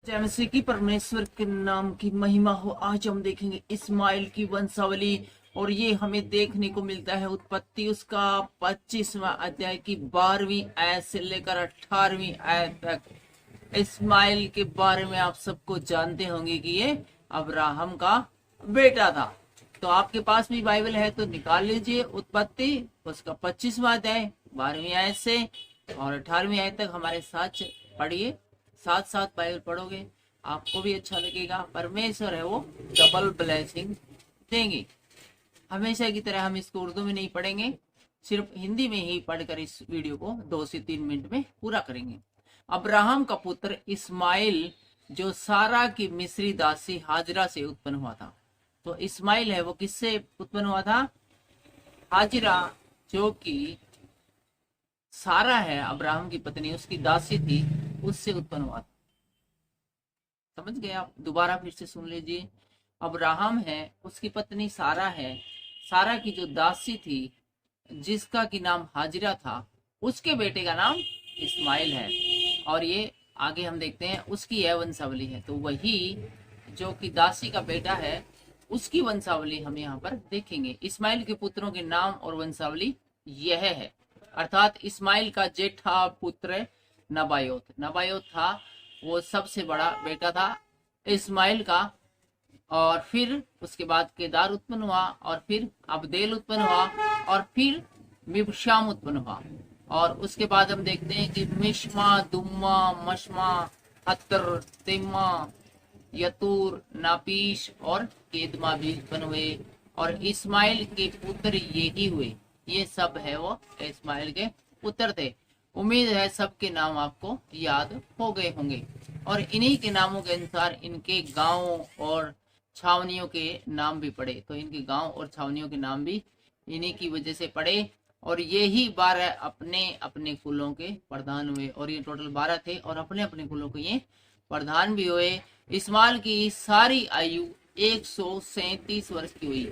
जैसे कि परमेश्वर के नाम की महिमा हो। आज हम देखेंगे इस्माइल की वंशावली और ये हमें देखने को मिलता है उत्पत्ति उसका 25वां अध्याय की 12वीं आयत से लेकर 18वीं आयत तक। इस्माइल के बारे में आप सबको जानते होंगे कि ये अब्राहम का बेटा था। तो आपके पास भी बाइबल है तो निकाल लीजिए उत्पत्ति उसका 25वां अध्याय 12वीं आयत से और 18वीं आयत तक हमारे साथ पढ़िए। साथ साथ बाइबल पढ़ोगे आपको भी अच्छा लगेगा। परमेश्वर है वो डबल ब्लेसिंग देंगे। हमेशा की तरह हम इसको उर्दू में नहीं पढ़ेंगे, सिर्फ हिंदी में ही पढ़कर इस वीडियो को 2 से 3 मिनट में पूरा करेंगे। अब्राहम का पुत्र इस्माइल जो सारा की मिस्री दासी हाजरा से उत्पन्न हुआ था। तो इस्माइल है वो किससे उत्पन्न हुआ था? हाजरा जो कि सारा है अब्राहम की पत्नी, उसकी दासी थी, उससे उत्पन्न हुआ था। समझ गए आप? दोबारा फिर से सुन लीजिए। अब्राहम है, उसकी पत्नी सारा है, सारा की जो दासी थी जिसका की नाम हाजिरा था, उसके बेटे का नाम इस्माइल है। और ये आगे हम देखते हैं उसकी यह वंशावली है। तो वही जो कि दासी का बेटा है उसकी वंशावली हम यहाँ पर देखेंगे। इस्माइल के पुत्रों के नाम और वंशावली यह है। अर्थात इस्माइल का जेठा पुत्र नबायोत नबायोत था, वो सबसे बड़ा बेटा था इस्माइल का। और फिर उसके बाद केदार उत्पन्न हुआ और फिर अबदेल उत्पन्न हुआ और फिर मिबशाम उत्पन्न हुआ। और उसके बाद हम देखते हैं कि मिश्मा, दुम्मा, मशमा, हतर, तेमा, यतूर, नापीश और केदमा भी उत्पन्न हुए। और इस्माइल के पुत्र ये ही हुए। ये सब है वो इस्माइल के पुत्र थे। उम्मीद है सबके नाम आपको याद हो गए होंगे। और इन्हीं के नामों के अनुसार इनके गांवों और छावनियों के नाम भी पड़े। तो इनके गांव और छावनियों के नाम भी इन्हीं की वजह से पड़े। और ये ही 12 अपने अपने कुलों के प्रधान हुए। और ये टोटल 12 थे और अपने अपने कुलों के ये प्रधान भी हुए। इस्माइल की सारी आयु 137 वर्ष की हुई।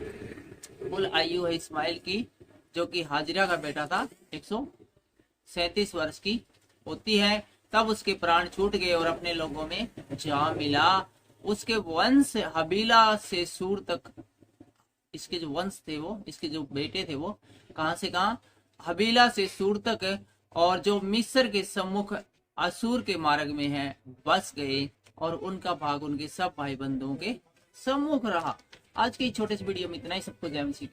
कुल आयु है इस्माइल की जो कि हाजिरा का बेटा था 137 वर्ष की होती है। तब उसके प्राण छूट गए और अपने लोगों में जा मिला। उसके वंश हबीला से सूर तक, इसके जो वंश थे वो, इसके जो बेटे थे वो कहां से कहां? हबीला से सूर तक, और जो मिस्र के सम्मुख असूर के मार्ग में है बस गए। और उनका भाग उनके सब भाई बंधुओं के सम्मुख रहा। आज के छोटे से वीडियो में इतना ही। सबको जय मसीह।